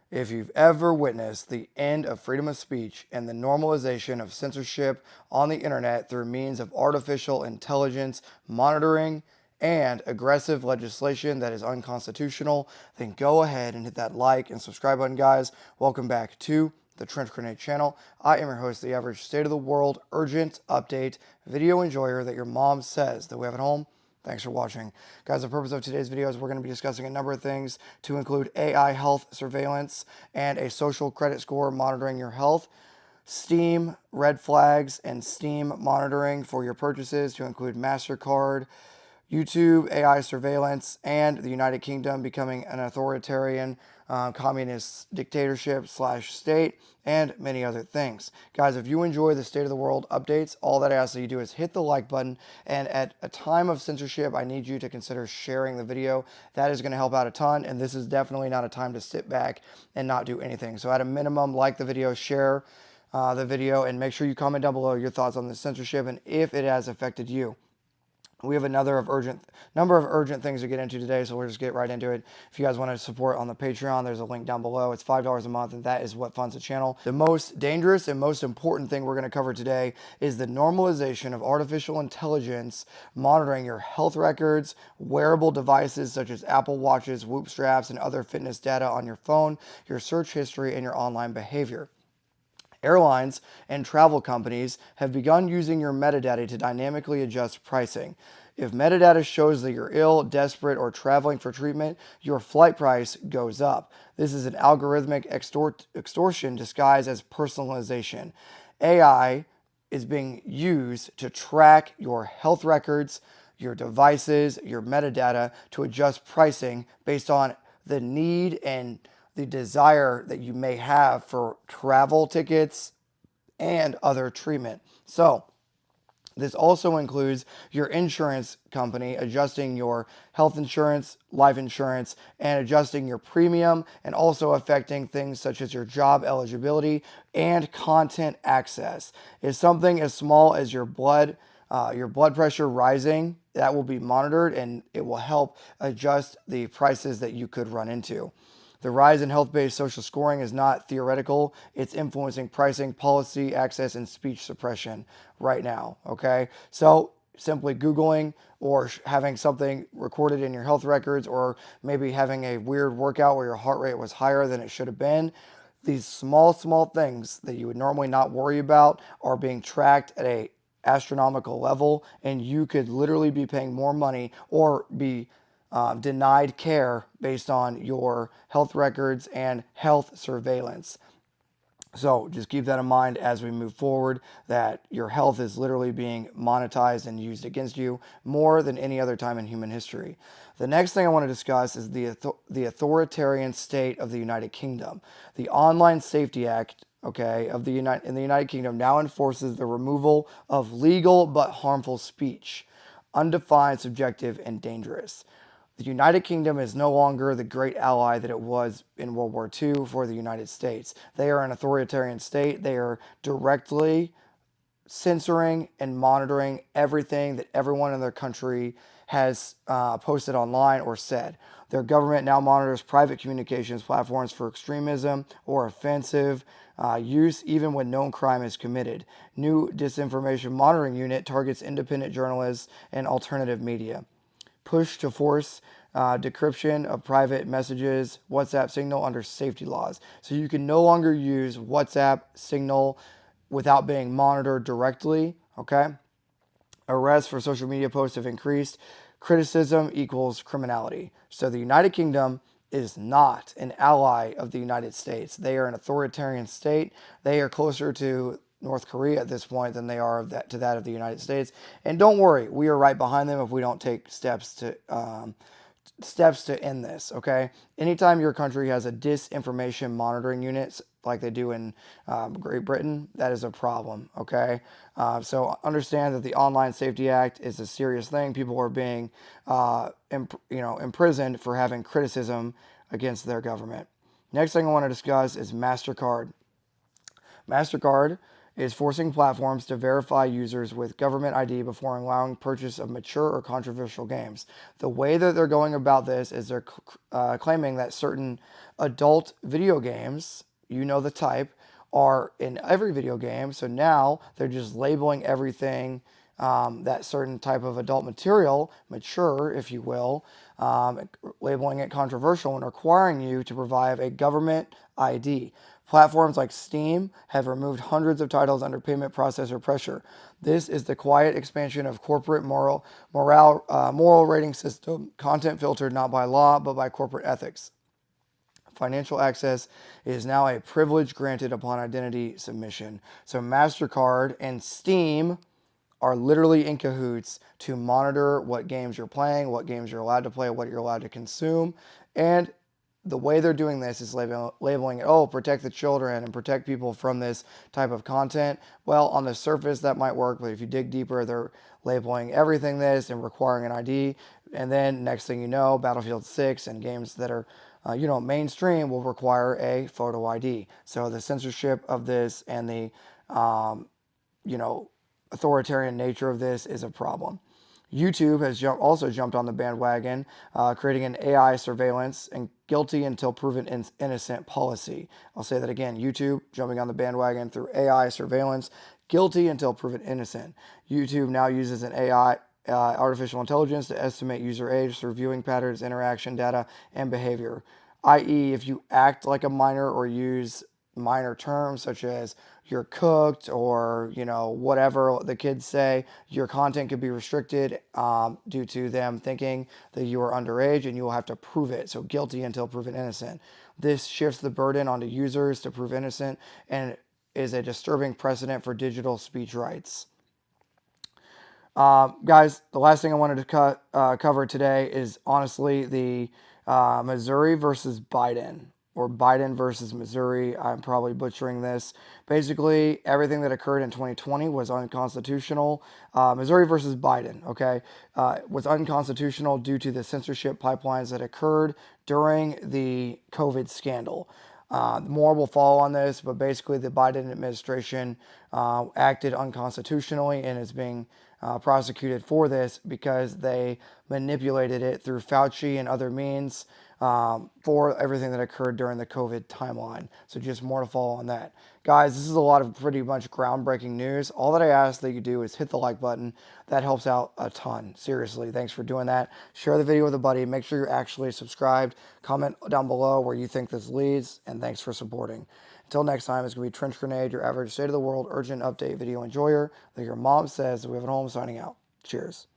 If you've ever witnessed the end of freedom of speech and the normalization of censorship on the internet through means of artificial intelligence monitoring and aggressive legislation that is unconstitutional, then go ahead and hit that like and subscribe button, guys. Welcome back to the Trench Grenade channel. I am your host, the average state of the world urgent update video enjoyer that your mom says that we have at home. Thanks for watching. Guys, the purpose of today's video is we're going to be discussing a number of things to include AI health surveillance and a social credit score monitoring your health, Steam red flags and Steam monitoring for your purchases to include MasterCard, YouTube AI surveillance, and the United Kingdom becoming an authoritarian communist dictatorship slash state, and many other things. Guys, if you enjoy the state of the world updates, all that I ask that you do is hit the like button, and at a time of censorship, I need you to consider sharing the video. That is going to help out a ton, and this is definitely not a time to sit back and not do anything. So at a minimum, like the video, share the video, and make sure you comment down below your thoughts on the censorship and if it has affected you. We have number of urgent things to get into today, so we'll just get right into it. If you guys want to support on the Patreon, there's a link down below. It's $5 a month, and that is what funds the channel. The most dangerous and most important thing we're going to cover today is the normalization of artificial intelligence monitoring your health records, wearable devices such as Apple Watches, Whoop straps, and other fitness data on your phone, your search history, and your online behavior. Airlines and travel companies have begun using your metadata to dynamically adjust pricing. If metadata shows that you're ill, desperate, or traveling for treatment, your flight price goes up. This is an algorithmic extortion disguised as personalization. AI is being used to track your health records, your devices, your metadata to adjust pricing based on the need and the desire that you may have for travel tickets and other treatment. So this also includes your insurance company adjusting your health insurance, life insurance, and adjusting your premium, and also affecting things such as your job eligibility and content access. If something as small as your blood pressure rising, that will be monitored, and it will help adjust the prices that you could run into. The rise in health-based social scoring is not theoretical. It's influencing pricing, policy, access, and speech suppression right now, okay? So simply Googling or having something recorded in your health records, or maybe having a weird workout where your heart rate was higher than it should have been, these small things that you would normally not worry about are being tracked at a astronomical level, and you could literally be paying more money or be denied care based on your health records and health surveillance. So just keep that in mind as we move forward, that your health is literally being monetized and used against you more than any other time in human history. The next thing I want to discuss is the authoritarian state of the United Kingdom. The Online Safety Act, okay, in the United Kingdom now enforces the removal of legal but harmful speech, undefined, subjective, and dangerous. The United Kingdom is no longer the great ally that it was in World War II for the United States. They are an authoritarian state. They are directly censoring and monitoring everything that everyone in their country has posted online or said. Their government now monitors private communications platforms for extremism or offensive use, even when known crime is committed. New disinformation monitoring unit targets independent journalists and alternative media. Push to force decryption of private messages, WhatsApp Signal under safety laws. So you can no longer use WhatsApp Signal without being monitored directly, okay? Arrests for social media posts have increased. Criticism equals criminality. So the United Kingdom is not an ally of the United States. They are an authoritarian state. They are closer to North Korea at this point than they are to that of the United States. And don't worry, we are right behind them if we don't take steps to end this, okay? Anytime your country has a disinformation monitoring unit like they do in Great Britain, that is a problem, okay? So understand that the Online Safety Act is a serious thing. People are being, imprisoned for having criticism against their government. Next thing I want to discuss is MasterCard. MasterCard is forcing platforms to verify users with government ID before allowing purchase of mature or controversial games. The way that they're going about this is they're claiming that certain adult video games, you know the type, are in every video game. So now they're just labeling everything that certain type of adult material, mature, if you will, labeling it controversial and requiring you to provide a government ID. Platforms like Steam have removed hundreds of titles under payment processor pressure. This is the quiet expansion of corporate moral rating system, content filtered not by law but by corporate ethics. Financial access is now a privilege granted upon identity submission. So MasterCard and Steam are literally in cahoots to monitor what games you're playing, what games you're allowed to play, what you're allowed to consume. And the way they're doing this is labeling it, oh, protect the children and protect people from this type of content. Well, on the surface, that might work, but if you dig deeper, they're labeling everything this and requiring an ID. And then next thing you know, Battlefield 6 and games that are mainstream will require a photo ID. So the censorship of this and the you know, authoritarian nature of this is a problem. YouTube has also jumped on the bandwagon, creating an AI surveillance and guilty until proven innocent policy. I'll say that again. YouTube jumping on the bandwagon through AI surveillance, guilty until proven innocent. YouTube now uses an AI, artificial intelligence, to estimate user age through viewing patterns, interaction data, and behavior. I.e., if you act like a minor or use minor terms such as you're cooked or whatever the kids say, your content could be restricted due to them thinking that you are underage, and you will have to prove it. So guilty until proven innocent. This shifts the burden onto users to prove innocent and is a disturbing precedent for digital speech rights. Guys, the last thing I wanted to cover today is honestly the Missouri versus Biden, or Biden versus Missouri. I'm probably butchering this. Basically, everything that occurred in 2020 was unconstitutional. Missouri versus Biden, okay, was unconstitutional due to the censorship pipelines that occurred during the COVID scandal. More will follow on this, but basically the Biden administration acted unconstitutionally and is being prosecuted for this because they manipulated it through Fauci and other means for everything that occurred during the COVID timeline. So just more to follow on that. Guys, this is a lot of pretty much groundbreaking news. All that I ask that you do is hit the like button. That helps out a ton. Seriously, thanks for doing that. Share the video with a buddy. Make sure you're actually subscribed. Comment down below where you think this leads, and thanks for supporting. Until next time, it's going to be Trench Grenade, your average state of the world urgent update video enjoyer. Like your mom says, we have it home, signing out. Cheers.